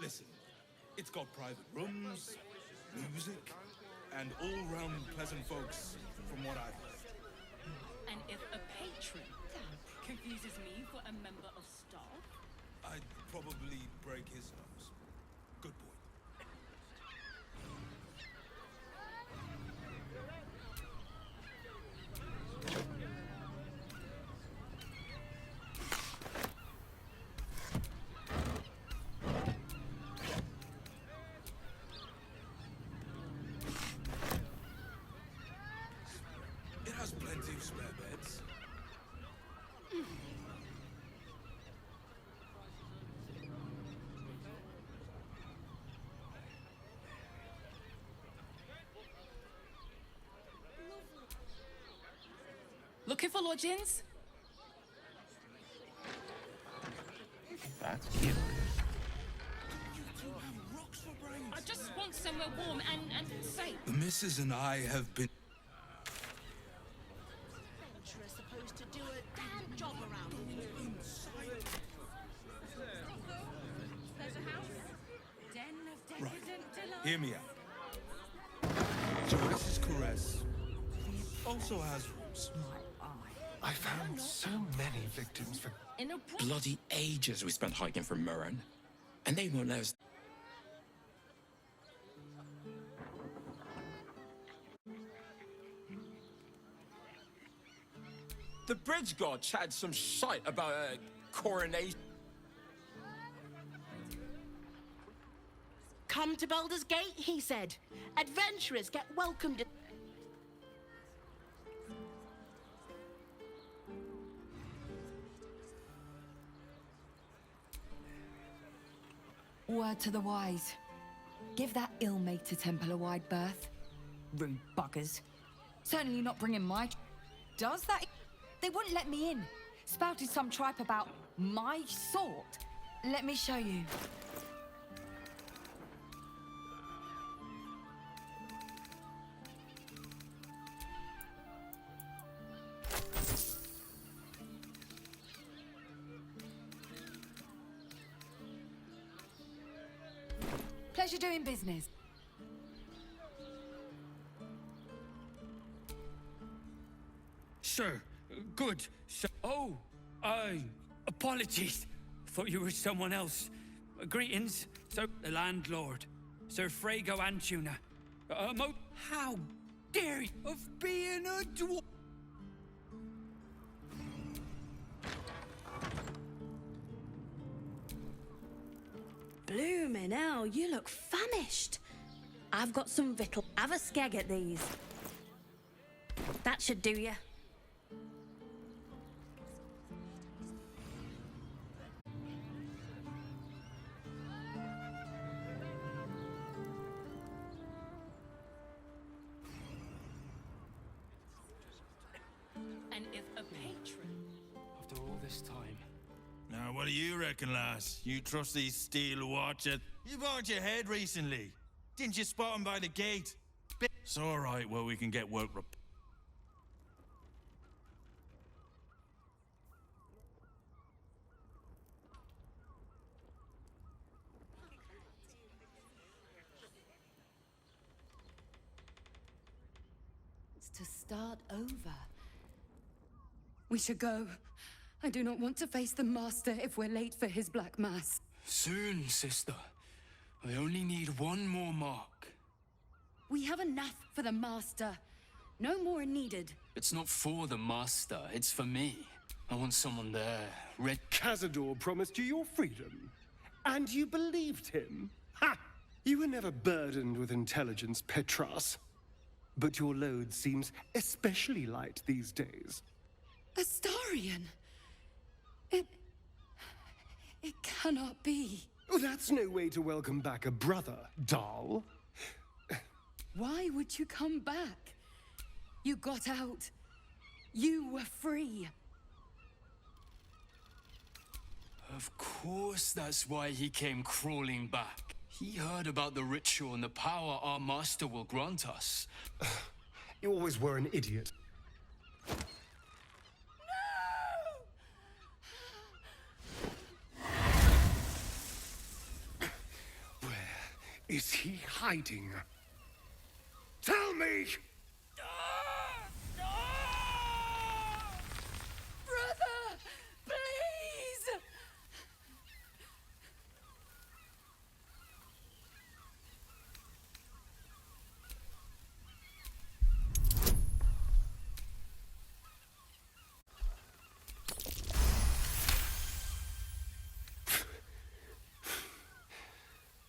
Listen, it's got private rooms, music, and all-round pleasant folks, from what I've heard. And if a patron confuses me for a member of staff? I'd probably break his nose. Good point. It has plenty of spare beds. Looking for lodgings? That's cute. I just want somewhere warm and safe. The missus and I have been... Adventurers supposed to do a damn job around here. There's a house. Den of Right. decadent delight. Hear me out. So this is Caress. Also has rooms. I found so many victims for In a Bloody ages we spent hiking from Murren, and they won't let us. The bridge god chatted some shite about a coronation. Come to Baldur's Gate, he said. Adventurers get welcomed. Word to the wise. Give that ill-mated temple a wide berth. Rude buggers. Certainly not bringing my... Does that... They wouldn't let me in. Spouted some tripe about my sort. Let me show you. Pleasure doing business. Sir, good. Sir. Oh, apologies. Thought you were someone else. Greetings, Sir the landlord, Sir Frago Antuna. How dare you of being a dwarf? Bloomin' hell, you look famished. I've got some victual. Have a skeg at these. That should do ya. And if a patron... After all this time. Now, what do you reckon, lass? You trust these steel watchers? You bumped your head recently. Didn't you spot him by the gate? It's all right, well, we can get work. It's to start over. We should go. I do not want to face the Master if we're late for his Black Mass. Soon, sister. I only need one more mark. We have enough for the Master. No more are needed. It's not for the Master, it's for me. I want someone there. Red Cazador promised you your freedom. And you believed him? Ha! You were never burdened with intelligence, Petras. But your load seems especially light these days. Astarion! It cannot be. Oh, that's no way to welcome back a brother, doll. Why would you come back? You got out. You were free. Of course that's why he came crawling back. He heard about the ritual and the power our master will grant us. You always were an idiot. is he hiding? Tell me! Brother! Please!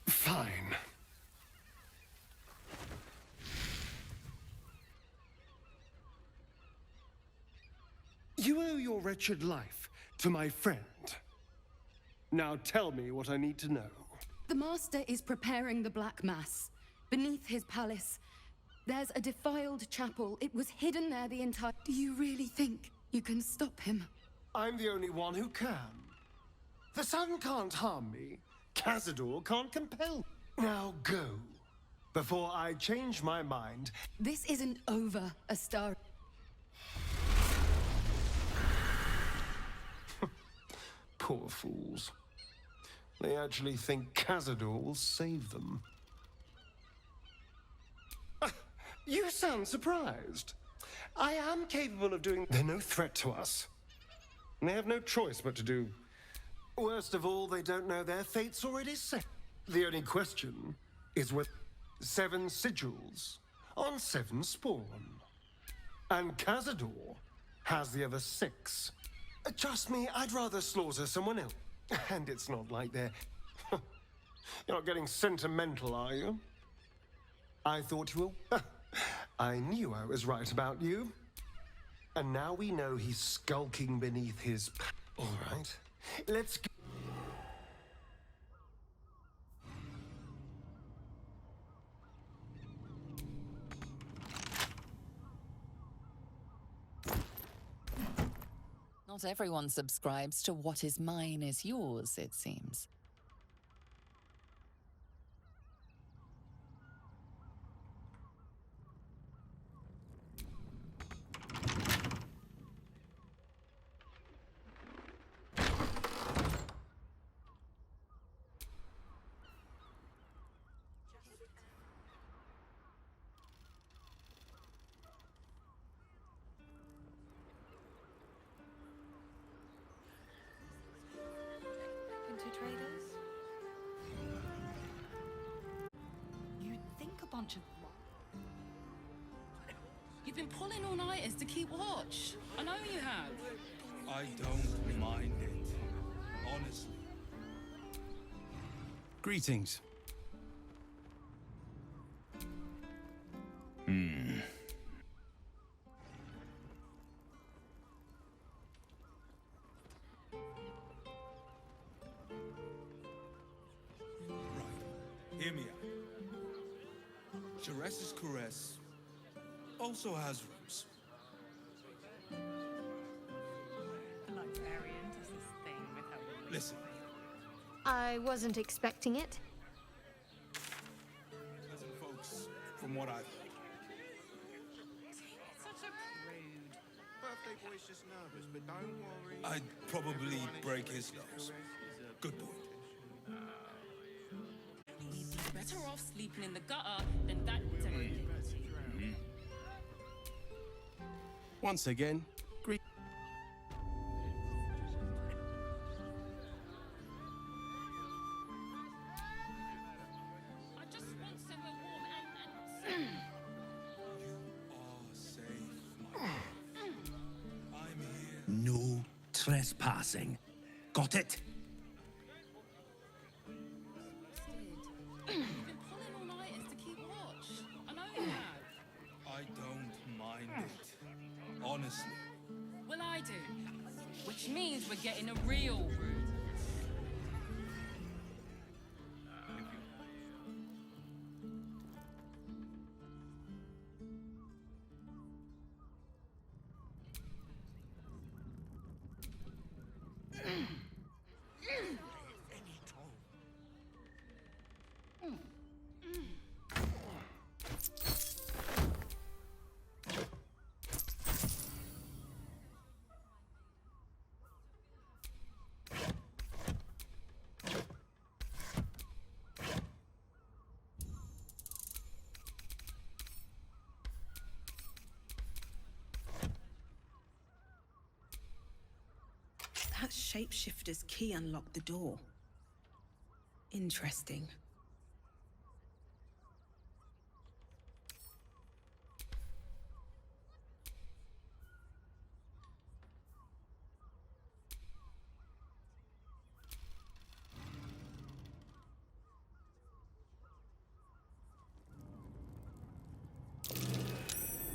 Fine. You owe your wretched life to my friend. Now tell me what I need to know. The Master is preparing the Black Mass. Beneath his palace, there's a defiled chapel. It was hidden there the entire... Do you really think you can stop him? I'm the only one who can. The sun can't harm me. Cazador can't compel. Now go, before I change my mind. This isn't over, Astar. Poor fools. They actually think Cazador will save them. You sound surprised. I am capable of doing... They're no threat to us. And they have no choice but to do... Worst of all, they don't know their fate's already set. The only question is with 7 sigils on 7 spawn. And Cazador has the other 6. Trust me, I'd rather slaughter someone else. And it's not like they're... You're not getting sentimental, are you? I thought you were... I knew I was right about you. And now we know he's skulking beneath his... All right, let's go. Not everyone subscribes to what is mine is yours, it seems. Traders? You'd think a bunch of... You've been pulling all-nighters to keep watch. I know you have. I don't mind it, honestly. Greetings. Hear me out. Jerez's Caress also has rooms. The librarian does this thing with her... Listen, I wasn't expecting it. pleasant folks, from what I've heard. Such a prude. Birthday boy's just nervous, but don't worry. I'd probably break his nose. Good point. He'd be better off sleeping in the gutter than that day. Once again, I just want somewhere warm and... You are safe, my friend. I'm here. No trespassing. Got it? You've been pulling all-nighters to keep watch. I know you have. I don't mind it, honestly. Well, I do. Which means we're getting a real room. shapeshifter's key unlocked the door. Interesting.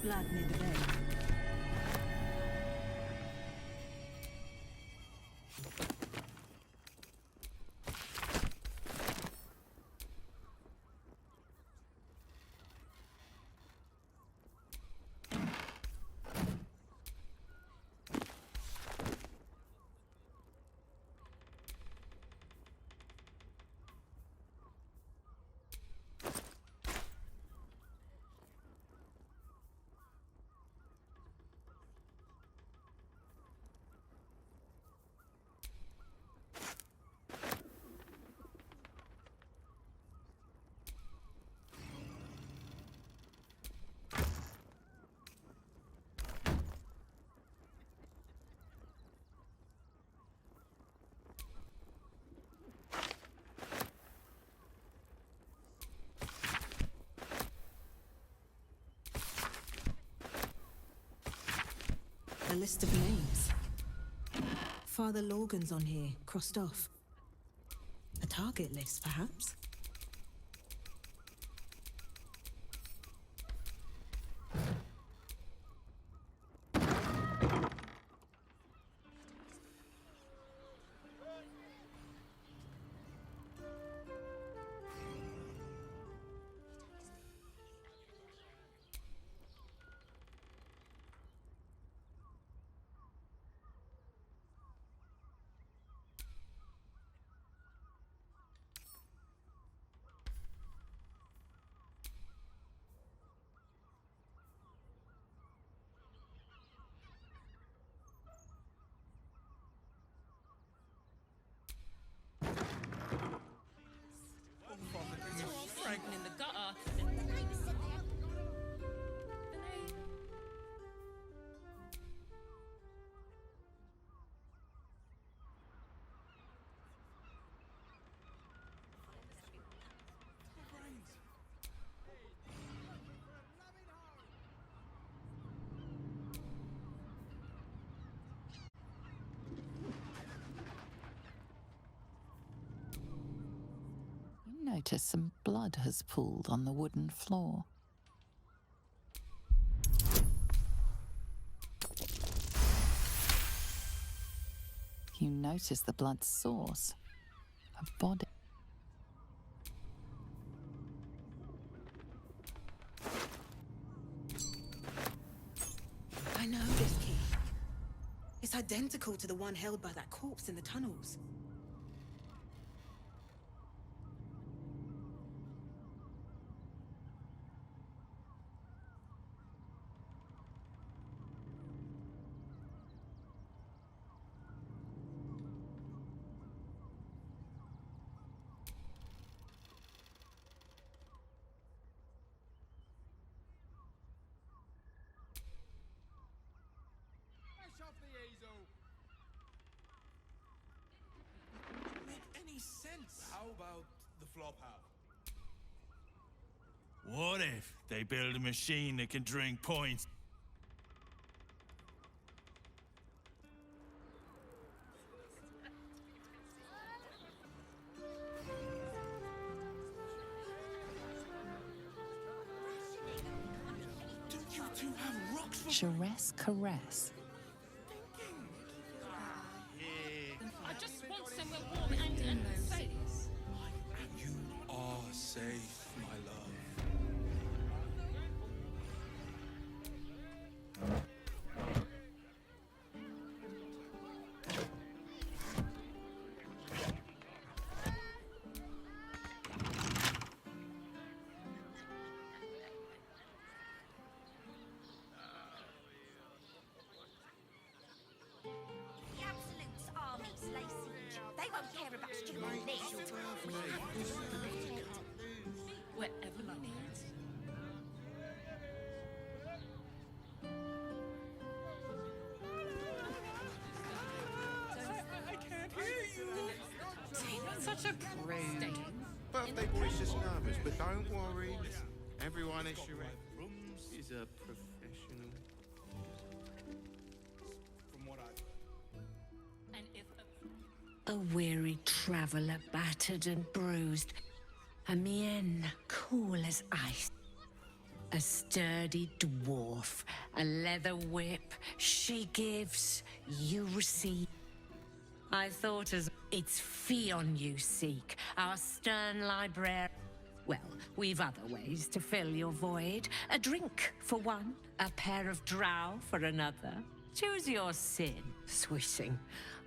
Blood near the bed. A list of names. Father Lorgan's on here, crossed off. A target list, perhaps? In the gutter. You notice some blood has pooled on the wooden floor. You notice the blood's source. A body. I know this key. It's identical to the one held by that corpse in the tunnels. How about the flop house? What if they build a machine that can drink points? Do you two have rocks for Charess caress. I just want somewhere warm and safe. You are safe, my love. So rude. Birthday boy's just nervous, but don't worry. Everyone is is a professional. From what I've And if A weary traveller, battered and bruised. A mien cool as ice. A sturdy dwarf, a leather whip. She gives, you receive. I thought as it's Fionn you seek, our stern librarian. Well, we've other ways to fill your void. A drink for one, a pair of drow for another. Choose your sin, sweeting.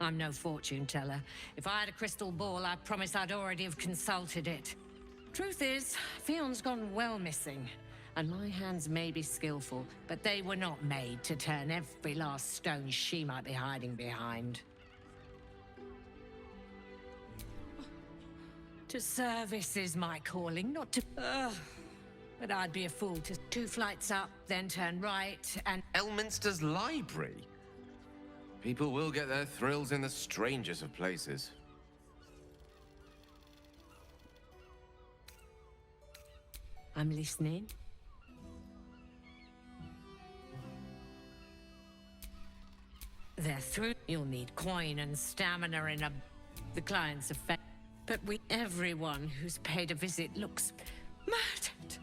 I'm no fortune teller. If I had a crystal ball, I promise I'd already have consulted it. Truth is, Fionn's gone well missing. And my hands may be skillful, but they were not made to turn every last stone she might be hiding behind. To service is my calling, not to... but I'd be a fool to... 2 flights up, then turn right, and... Elminster's library? People will get their thrills in the strangest of places. I'm listening. They're through. You'll need coin and stamina in a... The client's effect. But everyone who's paid a visit looks murdered.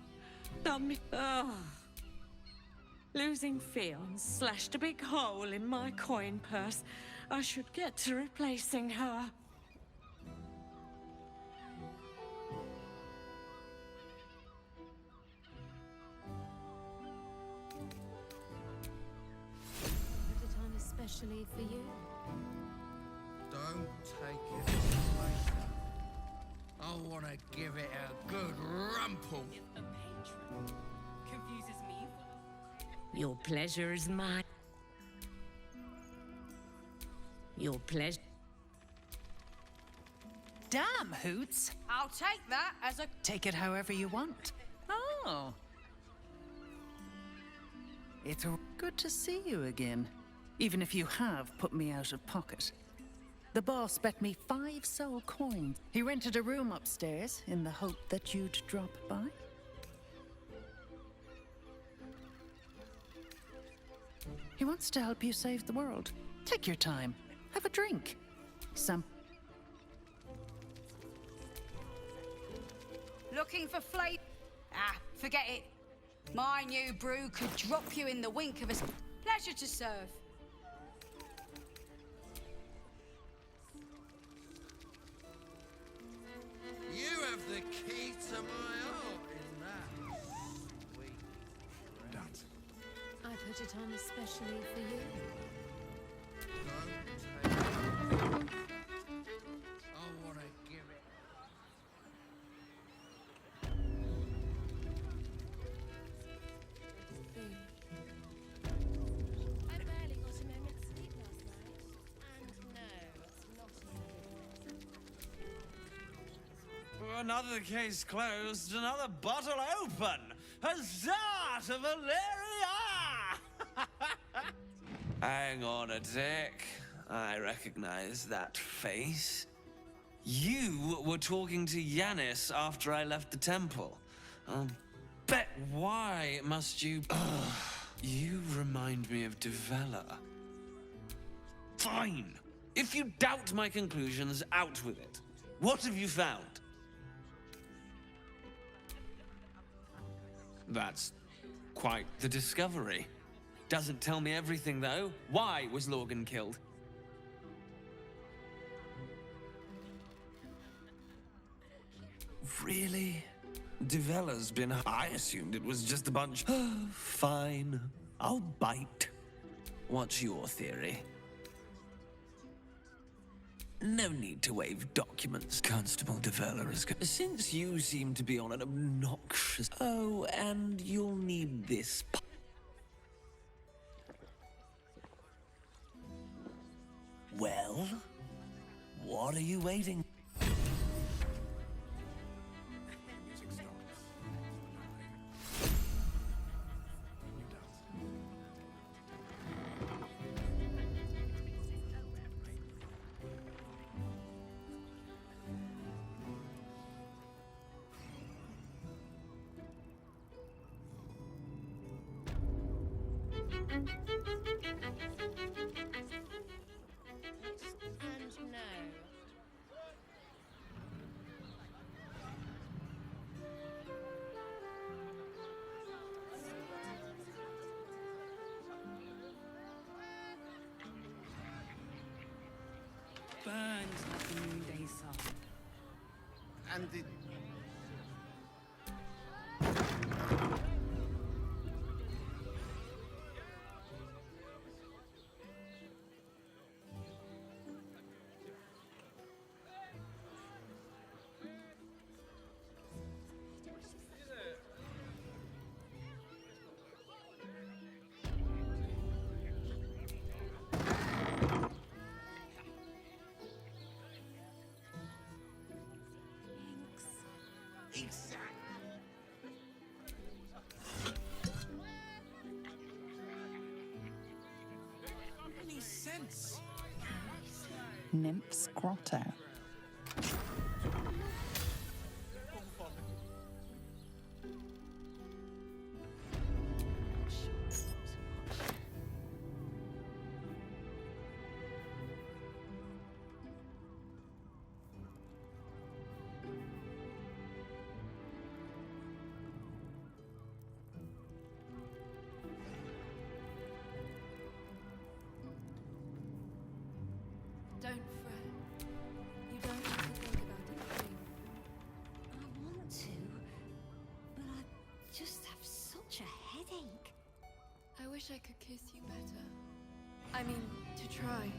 Losing Fionn slashed a big hole in my coin purse. I should get to replacing her. at a time especially for you. Don't take it. I want to give it a good rumple. If a patron confuses me for Your pleasure is mine. Your pleasure. Damn, Hoots. I'll take that as a... Take it however you want. Oh. It's good to see you again. Even if you have put me out of pocket. The boss bet me 5 soul coins. He rented a room upstairs in the hope that you'd drop by. He wants to help you save the world. Take your time. Have a drink. Looking for flavor? Ah, forget it. My new brew could drop you in the wink of a... Pleasure to serve. You have the key to my heart in that. Sweet. Dance. I put it on especially for you. Don't take it. I want to give it. I barely got a moment's sleep last night. And no, it's not Another case closed, another bottle open. Huzzah to Valeria! Hang on a tick. I recognize that face. You were talking to Yanis after I left the temple. I'll bet why must you... You remind me of Devella. Fine. If you doubt my conclusions, out with it. What have you found? That's quite the discovery. Doesn't tell me everything, though. Why was Lorgan killed? Really? Devella's been... I assumed it was just a bunch... Fine. I'll bite. What's your theory? No need to waive documents. Constable Devella is good. Since you seem to be on an obnoxious... Oh, and you'll need this... Well? What are you waiting... And no. Burns like the noonday sun. And it... Any sense? Nymph's Grotto. Don't fret. You don't have to think about anything. I want to, but I just have such a headache. I wish I could kiss you better. I mean, to try.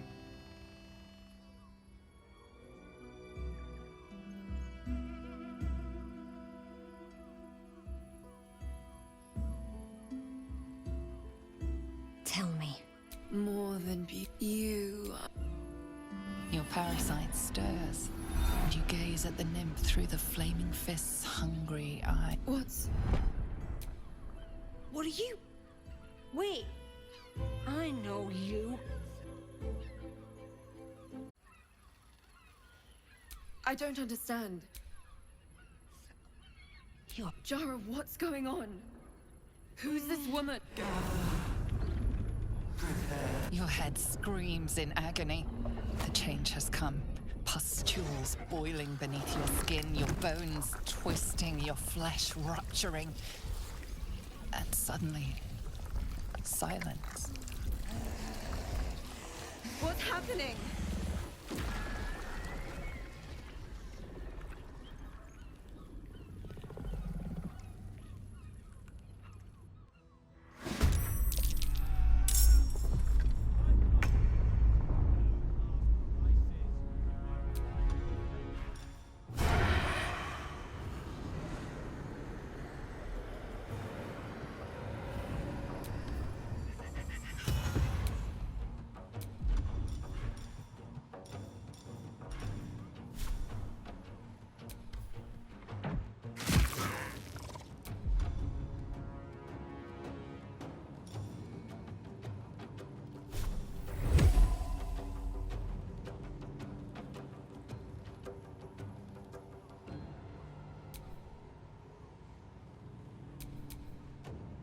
Tell me. More than you. Your parasite stirs, and you gaze at the nymph through the flaming fist's hungry eye. What's... What are you? Wait. I know you. I don't understand. You're... Jara, what's going on? Who's this woman? Your head screams in agony. The change has come. Pustules boiling beneath your skin, your bones twisting, your flesh rupturing. And suddenly, silence. What's happening?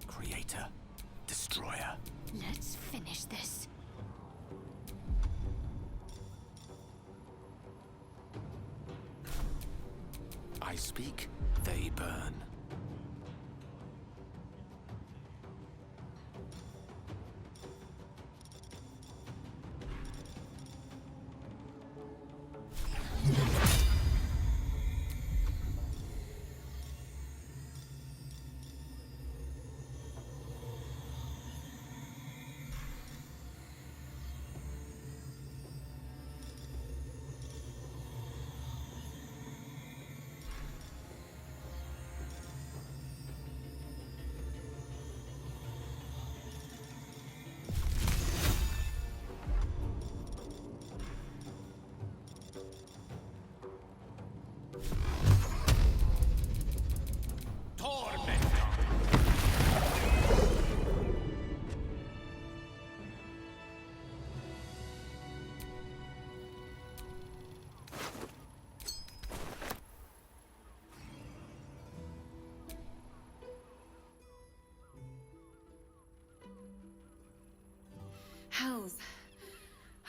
Creator. Destroyer. Let's finish this. I speak, they burn.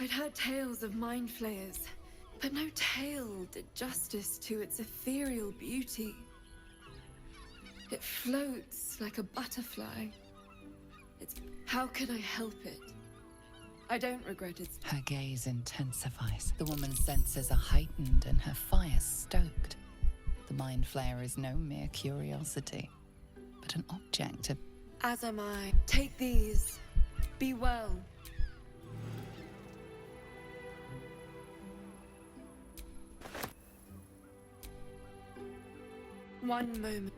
I'd heard tales of mind flayers, but no tale did justice to its ethereal beauty. It floats like a butterfly. How could I help it? I don't regret its... Her gaze intensifies. The woman's senses are heightened and her fire stoked. The mind flayer is no mere curiosity, but an object of... As am I. Take these. Be well. One moment.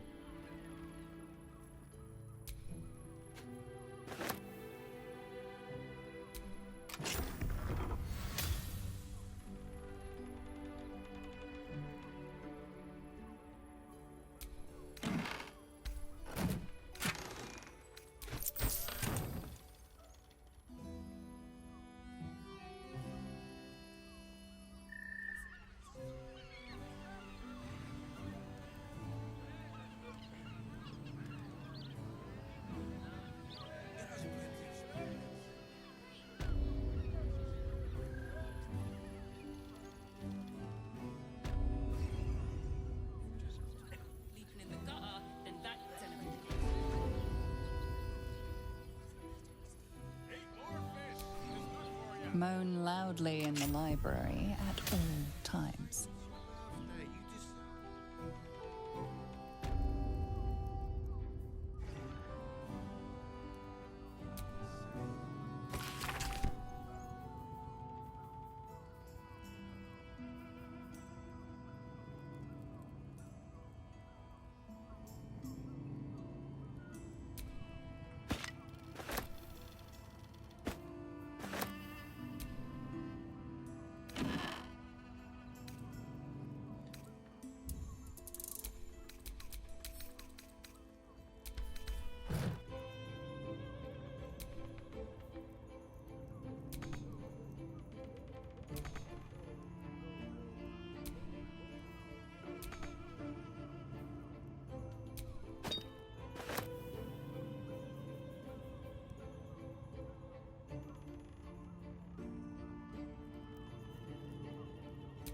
Moan loudly in the library at all times.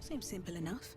Seems simple enough.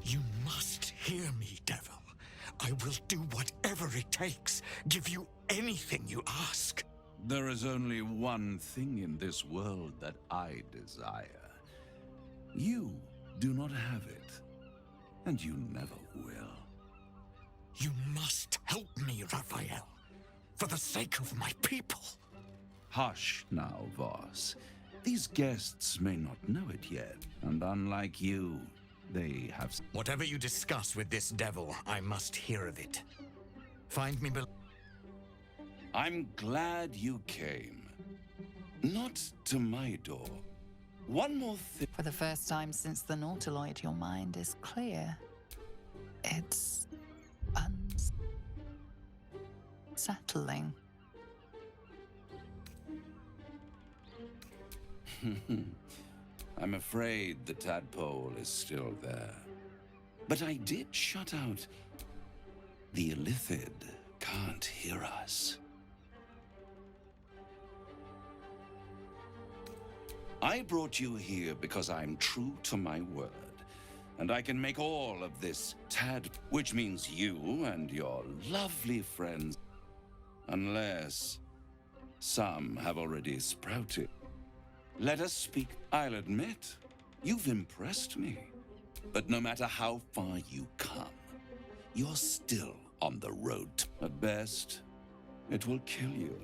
You must hear me, devil. I will do whatever it takes, give you anything you ask. There is only one thing in this world that I desire. You do not have it, and you never will. You must help me, Raphael. For the sake of my people. Hush now, Voss. These guests may not know it yet, and unlike you, they have... Whatever you discuss with this devil, I must hear of it. Find me below. I'm glad you came. Not to my door. One more thing. For the first time since the Nautiloid, your mind is clear. It's unsettling. I'm afraid the tadpole is still there. But I did shut out. The Illithid can't hear us. I brought you here because I'm true to my word. And I can make all of this which means you and your lovely friends. Unless some have already sprouted. Let us speak. I'll admit, you've impressed me. But no matter how far you come, you're still on the road. At best, it will kill you.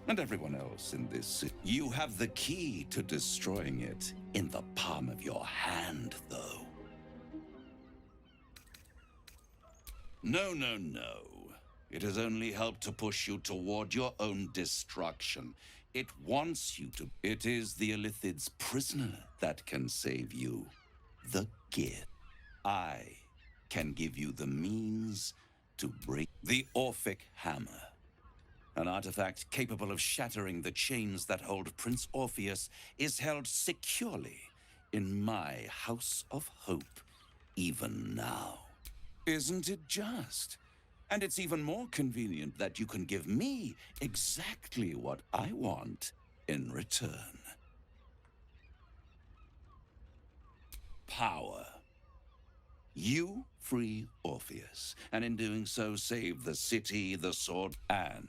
And everyone else in this city. You have the key to destroying it in the palm of your hand, though. No, no, no. It has only helped to push you toward your own destruction. It wants you to. It is the Illithid's prisoner that can save you. The gift. I can give you the means to break the Orphic Hammer. An artifact capable of shattering the chains that hold Prince Orpheus is held securely in my House of Hope, even now. Isn't it just? And it's even more convenient that you can give me exactly what I want in return. Power. You free Orpheus, and in doing so save the city, the sword, and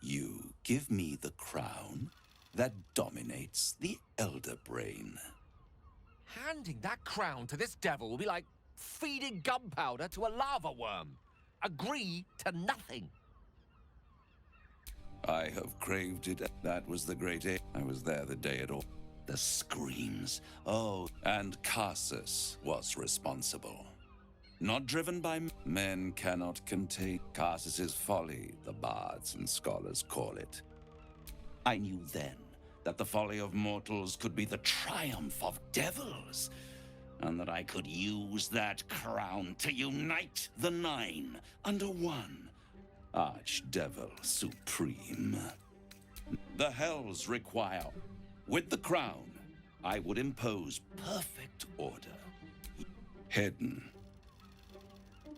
you give me the crown that dominates the Elder Brain. Handing that crown to this devil will be like feeding gunpowder to a lava worm. Agree to nothing. I have craved it. That was the great aim. I was there the day it all. The screams. Oh, and Carsus was responsible. Not driven by men cannot contain Carsus's folly, the bards and scholars call it. I knew then that the folly of mortals could be the triumph of devils, and that I could use that crown to unite the Nine under one Archdevil Supreme. The Hells require. With the crown, I would impose perfect order. Hidden.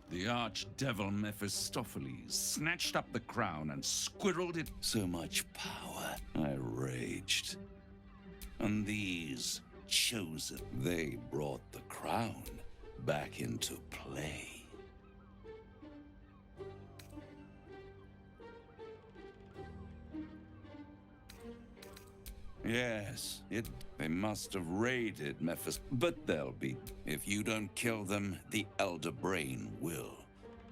The Archdevil Mephistopheles snatched up the crown and squirreled it. So much power, I raged. And these chosen, they brought the crown back into play. Yes, they must have raided Mephist, but they'll be. If you don't kill them, the Elder Brain will.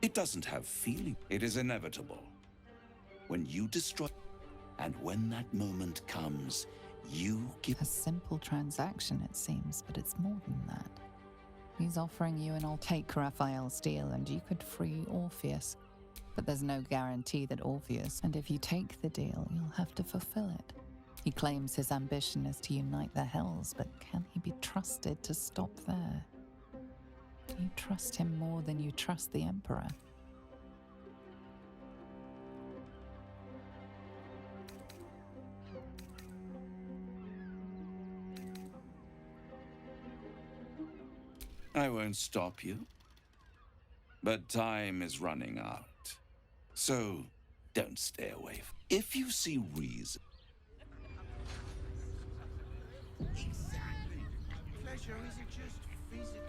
It doesn't have feeling. It is inevitable. When you destroy, and when that moment comes, you give. A simple transaction, it seems, but it's more than that. He's offering you an take Raphael's deal, and you could free Orpheus. But there's no guarantee that Orpheus, and if you take the deal, you'll have to fulfill it. He claims his ambition is to unite the Hells, but can he be trusted to stop there? Do you trust him more than you trust the Emperor? I won't stop you. But time is running out. So, don't stay away. If you see reason... Exactly. Pleasure isn't just physical.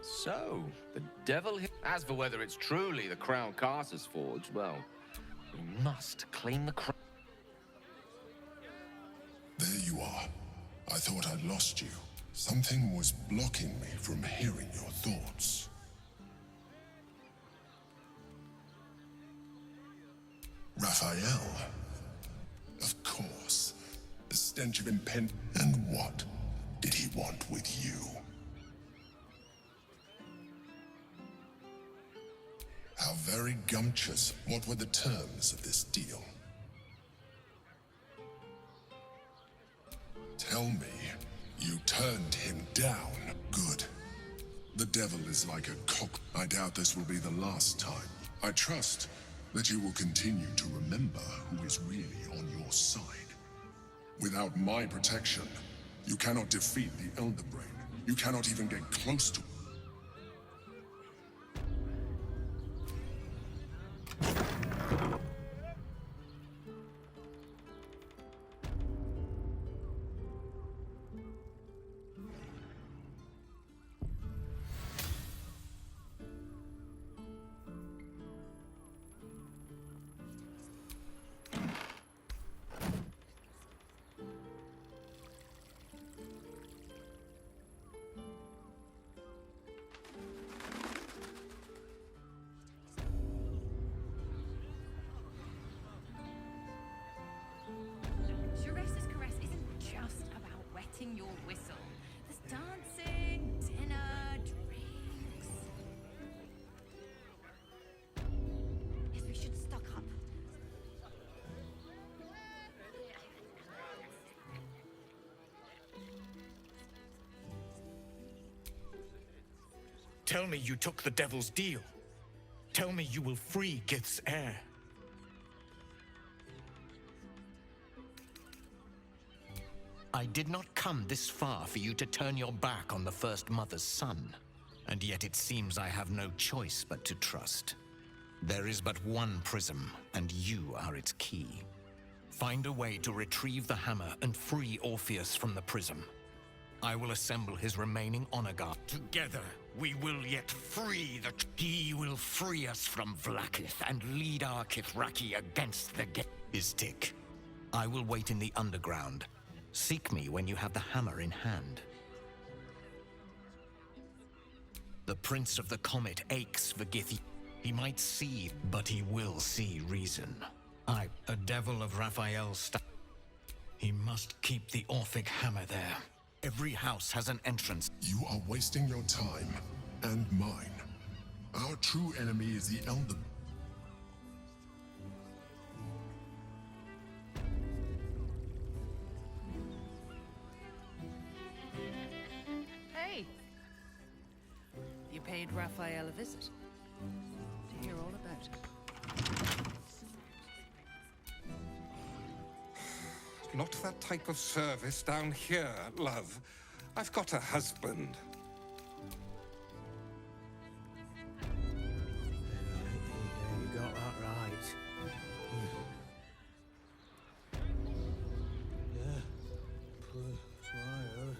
So, the devil... As for whether it's truly the crown Carsus forged, well, we must claim the crown. There you are. I thought I'd lost you. Something was blocking me from hearing your thoughts. Raphael. Of course. The stench of impend. And what did he want with you? How very gumptious. What were the terms of this deal? Tell me, you turned him down. Good. The devil is like a cock. I doubt this will be the last time. I trust that you will continue to remember who is really on your side. Without my protection, you cannot defeat the Elder Brain. You cannot even get close to Shuresa's caress isn't just about wetting your whistle. There's dancing, dinner, drinks. Yes, we should stock up. Tell me you took the devil's deal. Tell me you will free Gith's heir. I did not come this far for you to turn your back on the First Mother's son. And yet it seems I have no choice but to trust. There is but one prism, and you are its key. Find a way to retrieve the hammer and free Orpheus from the prism. I will assemble his remaining honor guard. Together, we will yet free the... He will free us from Vlaakith and lead our Kithraki against the Istik. I will wait in the underground. Seek me when you have the hammer in hand. The Prince of the Comet aches for Gith. He might see, but he will see reason. A devil of Raphael's He must keep the Orphic hammer there. Every house has an entrance. You are wasting your time, and mine. Our true enemy is the Elder. Hey! You paid Raphael a visit to hear all about it. Not that type of service down here, love. I've got a husband. You got that right. Yeah, that's right.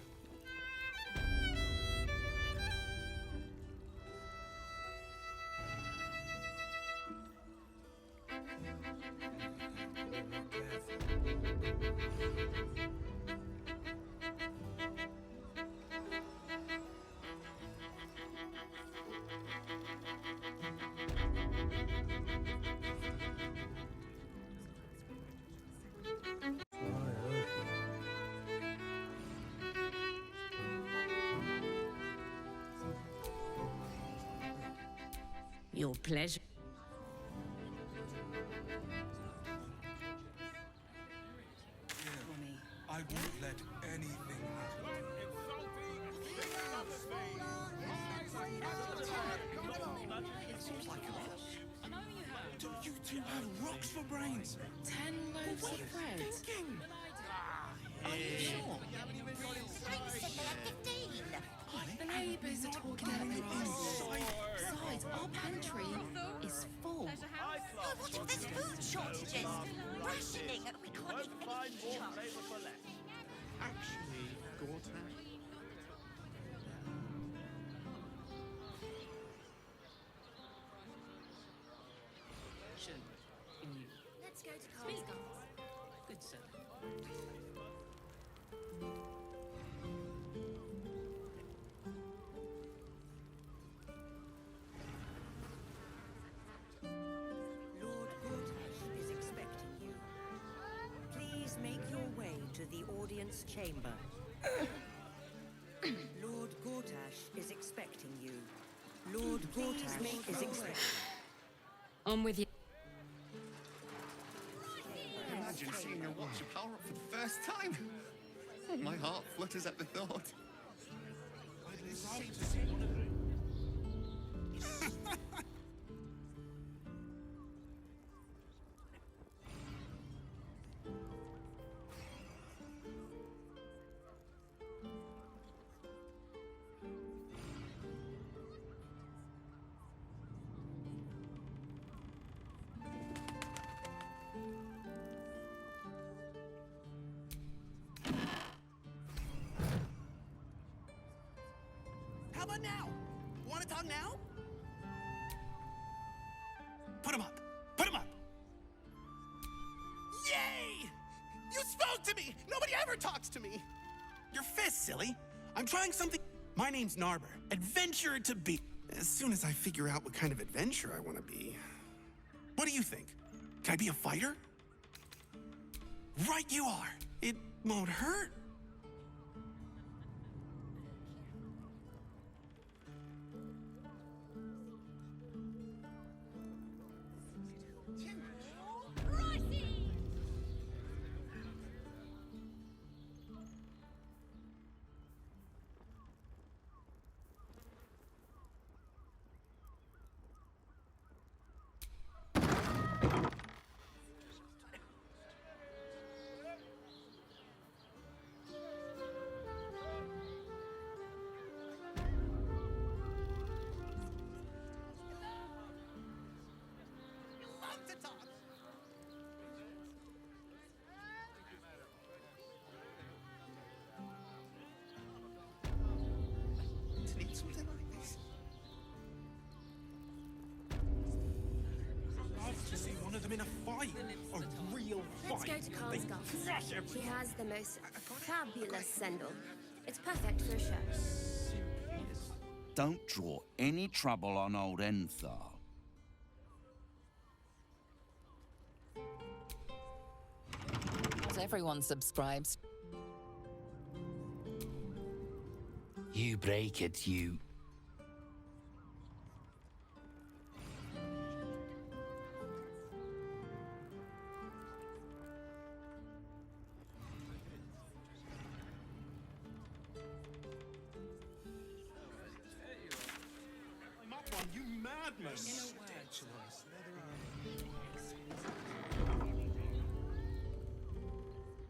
Your pleasure. I won't let anything happen. You two have rocks for brains. 10 loaves of bread. Are you sure? The neighbours are talking about the price. Besides, our pantry is full. What if there's food shortages? Rationing? We can't eat anything. Actually, Gorta. Let's go to Carl's. Good sir. Lord Gortash is expected. to the audience chamber. Lord Gortash is expecting you. Lord Gortash is expecting. On with you. Imagine seeing your watcher power up for the first time. My heart flutters at the thought. How about now? Want to talk now? Put him up! Put him up! Yay! You spoke to me! Nobody ever talks to me! Your fist, silly. I'm trying something. My name's Narber. Adventurer to be. As soon as I figure out what kind of adventurer I want to be. What do you think? Can I be a fighter? Right you are. It won't hurt. Something like this. I'd love to see one of them in a fight. A real fight. Let's go to They Karlsgard. crush She everyone. has the most fabulous sendal. It's perfect for a show. Don't draw any trouble on old Enthar. Not everyone subscribes. You break it, you. I'm up on you, madman.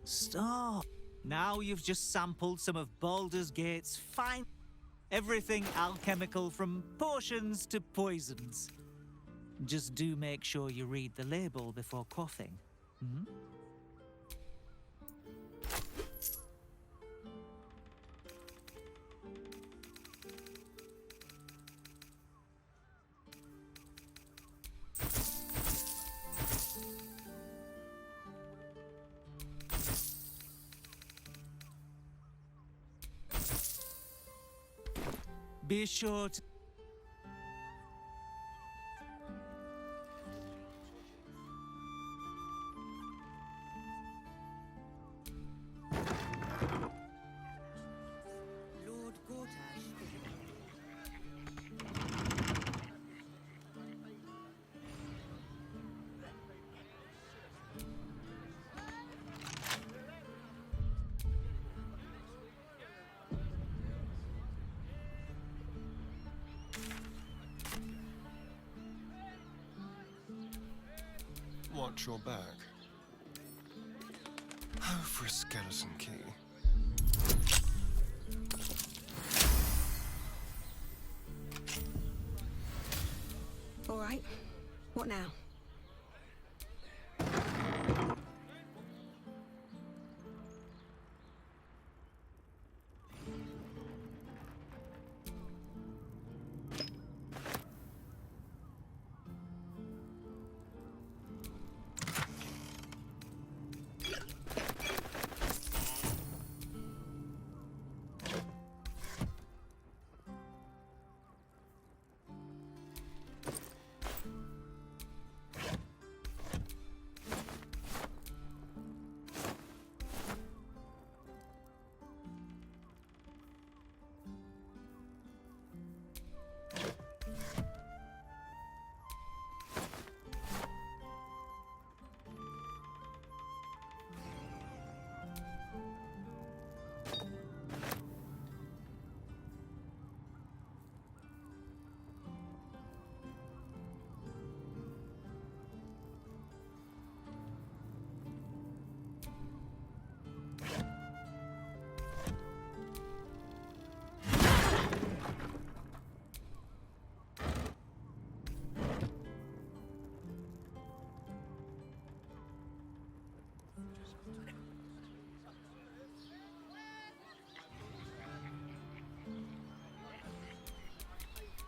Stop. Now you've just sampled some of Baldur's Gate's fine... Everything alchemical from potions to poisons. Just do make sure you read the label before quaffing. Hmm? Be sure to... Lord Gortash. Watch your back. Oh, for a skeleton key. All right. What now?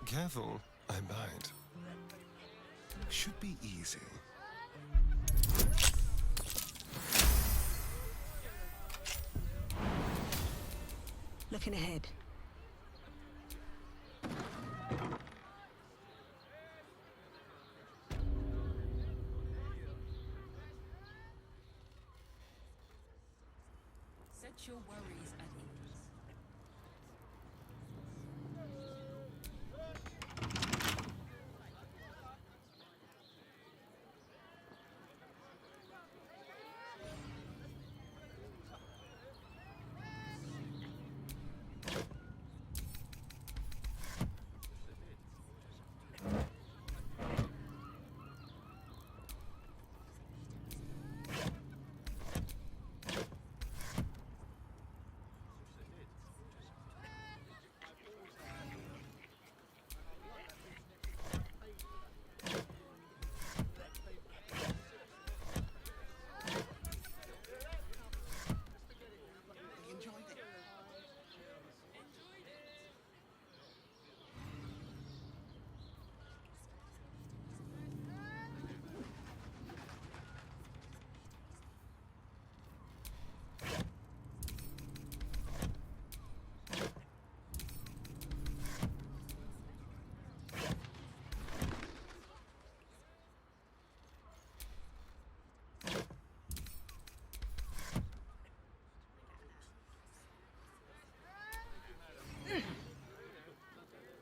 Careful, I bite. Should be easy. Looking ahead. Set your worries at ease.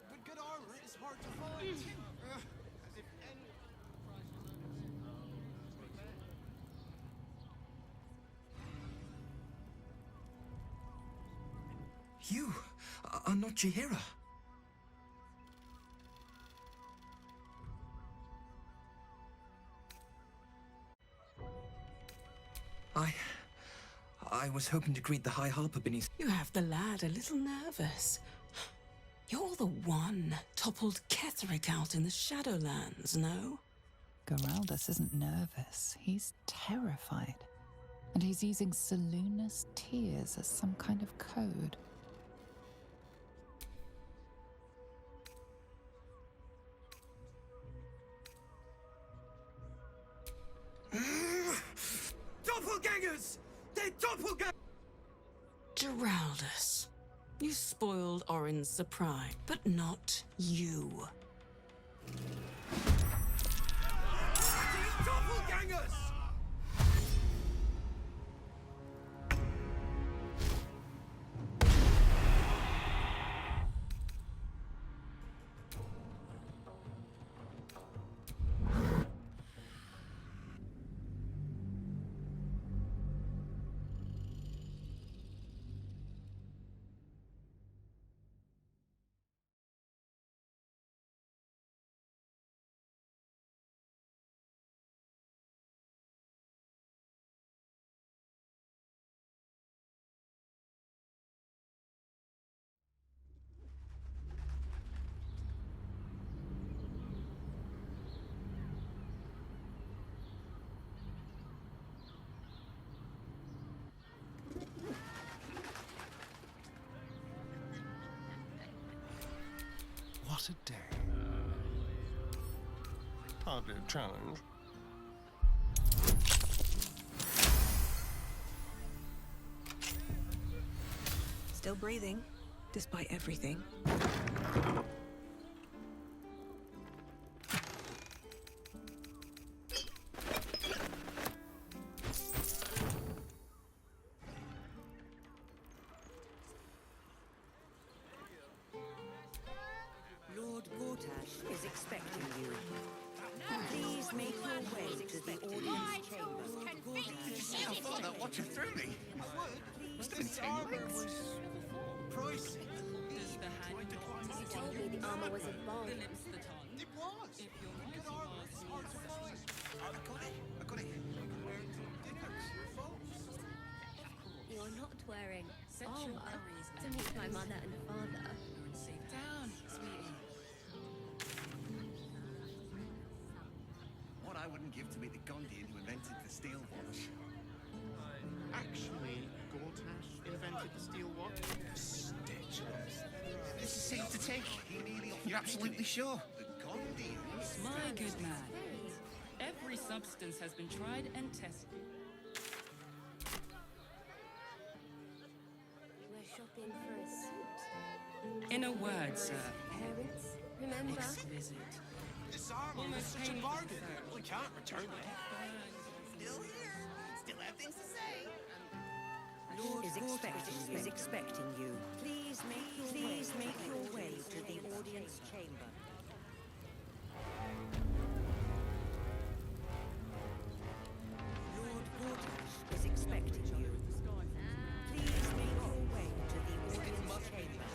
But good armor is hard to find. As if any... You are not Chihira. I was hoping to greet the High Harper beneath. You have the lad a little nervous. You're the one toppled Ketherick out in the Shadowlands, no? Geraldus isn't nervous. He's terrified. And he's using Seluna's tears as some kind of code. Doppelgangers! They're doppelgangers! Geraldus, you spoiled Orin's surprise, but not you. Doppelgangers! What a day. Hardly a challenge. Still breathing, despite everything. Lord Gortash is expecting you. Please make your way to the audience chamber. Did you see how far that watcher threw me? Was it tingling? Pricey. You told me the armor was a bomb. It was. Good armor is hard to find. I got it. You're not wearing armor to meet my mother and father. Sit down, sweetie. What I wouldn't give to meet the Gondian who invented the steel watch. Actually, Gortash invented the steel watch? Stitch. This What's the seed to take? You're absolutely sure? My good man. Every substance has been tried and tested. We're shopping for a suit. In a word, sir. Parents, remember? Exquisite. This armor is such a bargain. We can't return it. Still here. Still have things to say. Lord is expecting you. Please make your way to the audience chamber. Lord Gortash is expecting you. Please make your way to the audience chamber.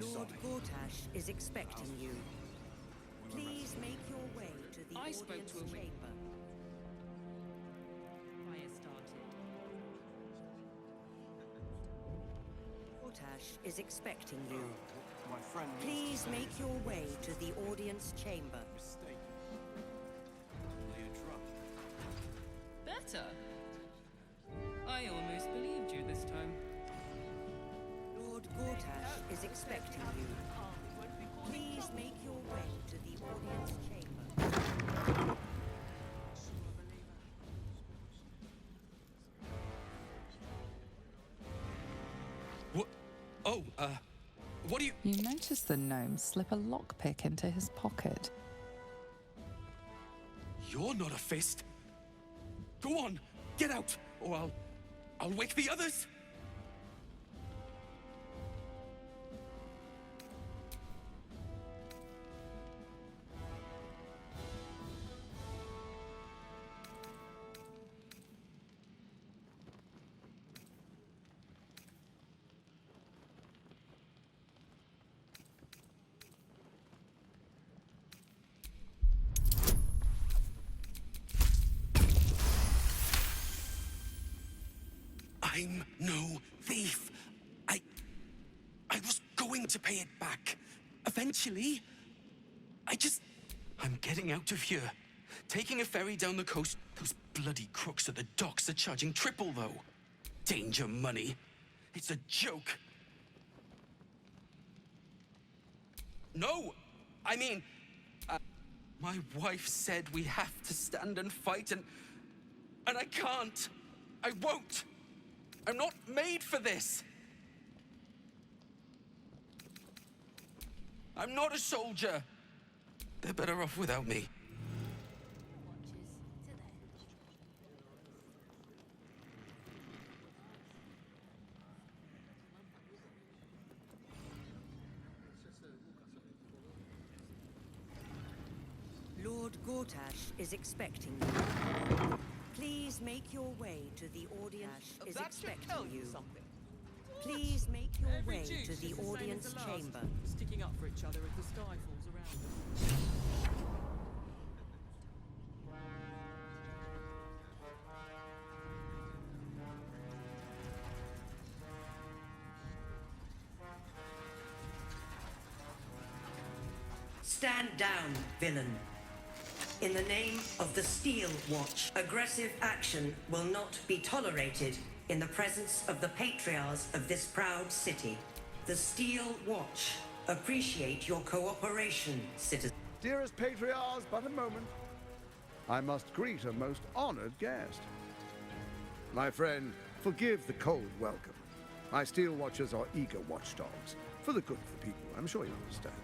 Lord Gortash is expecting you. Please make your way to the audience chamber. Fire started. Gortash is expecting you. Please make your way to the audience chamber. Better. I almost believed you this time. Lord Gortash is expecting you. Please make your way to the audience chamber. What? Oh, what do you... You notice the gnome slip a lockpick into his pocket. You're not a fist. Go on, get out, or I'll wake the others. I'm no thief. I was going to pay it back. Eventually. I'm getting out of here. Taking a ferry down the coast. Those bloody crooks at the docks are charging triple, though. Danger money. It's a joke. No! I mean, my wife said we have to stand and fight, and I can't. I won't. I'm not made for this. I'm not a soldier. They're better off without me. Lord Gortash is expecting you. Please make your way to the audience. Is expecting you. Please make your way to the audience chamber. Sticking up for each other as the sky falls around us. Stand down, villain. In the name of the Steel Watch, aggressive action will not be tolerated in the presence of the patriarchs of this proud city. The Steel Watch appreciate your cooperation, citizens. Dearest patriarchs, but a moment. I must greet a most honored guest. My friend, forgive the cold welcome. My Steel Watchers are eager watchdogs, for the good of the people, I'm sure you understand.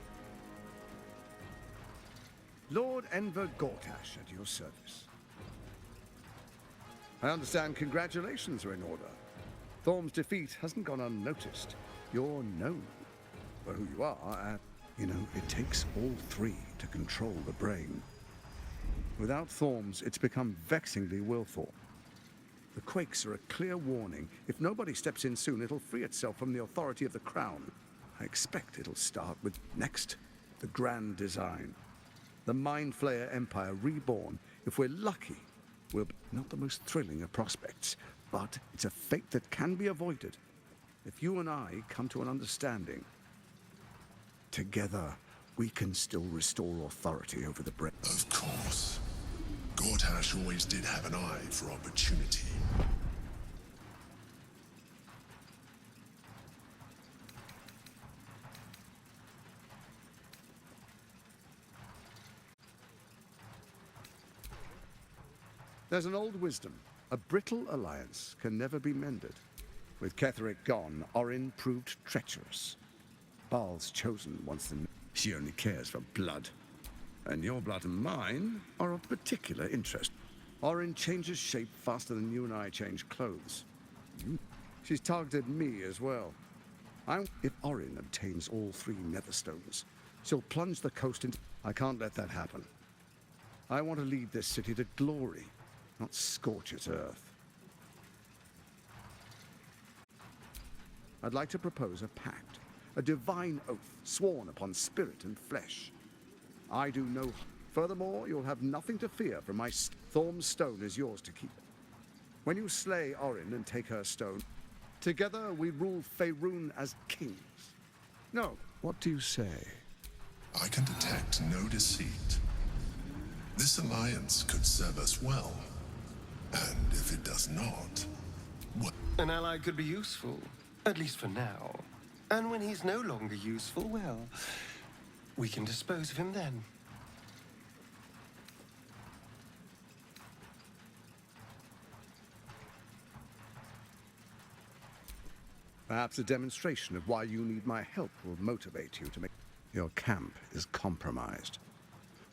Lord Enver Gortash at your service. I understand congratulations are in order. Thorm's defeat hasn't gone unnoticed. You're known for who you are. You know, it takes all three to control the brain. Without Thorm's, it's become vexingly willful. The quakes are a clear warning. If nobody steps in soon, it'll free itself from the authority of the crown. I expect it'll start with next, the grand design. The Mind Flayer Empire reborn. If we're lucky, we'll be not the most thrilling of prospects, but it's a fate that can be avoided. If you and I come to an understanding, together we can still restore authority over the brain. Of course. Gortash always did have an eye for opportunity. There's an old wisdom. A brittle alliance can never be mended. With Ketheric gone, Orin proved treacherous. Baal's chosen once the... She only cares for blood. And your blood and mine are of particular interest. Orin changes shape faster than you and I change clothes. She's targeted me as well. If Orin obtains all 3 Netherstones, she'll plunge the coast into... I can't let that happen. I want to lead this city to glory, not scorch its earth. I'd like to propose a pact, a divine oath sworn upon spirit and flesh. I do no... Furthermore, you'll have nothing to fear from my... Thorm's stone is yours to keep. When you slay Orin and take her stone, together we rule Faerun as kings. No, what do you say? I can detect no deceit. This alliance could serve us well. And if it does not, what? An ally could be useful, at least for now. And when he's no longer useful, well, we can dispose of him then. Perhaps a demonstration of why you need my help will motivate you to make... Your camp is compromised.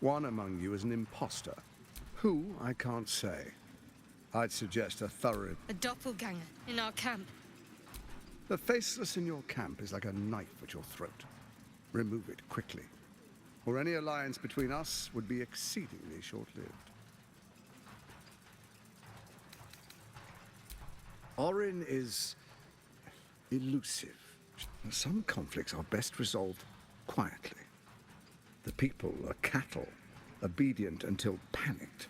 One among you is an imposter. Who, I can't say. I'd suggest a thorough... A doppelganger in our camp. The faceless in your camp is like a knife at your throat. Remove it quickly, or any alliance between us would be exceedingly short-lived. Orin is... elusive. Some conflicts are best resolved quietly. The people are cattle, obedient until panicked.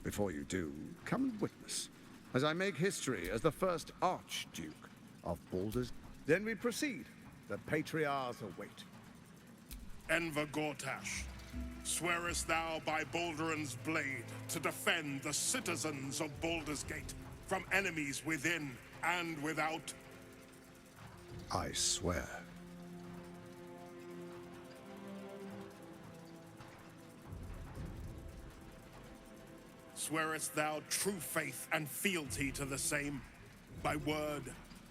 Before you do, come and witness, as I make history as the first Archduke of Baldur's. Then we proceed. The Patriarchs await. Enver Gortash, swearest thou by Balduran's blade to defend the citizens of Baldur's Gate from enemies within and without? I swear. Swearest thou true faith and fealty to the same, by word,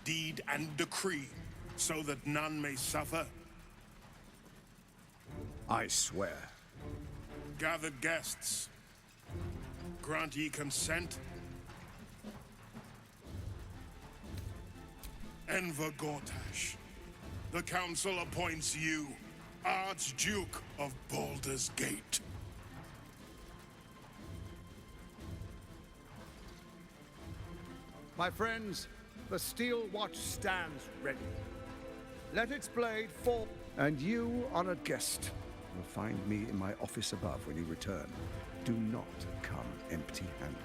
deed, and decree, so that none may suffer? I swear. Gathered guests, grant ye consent? Enver Gortash, the council appoints you Archduke of Baldur's Gate. My friends, the Steel Watch stands ready. Let its blade fall. And you, honored guest, will find me in my office above when you return. Do not come empty-handed.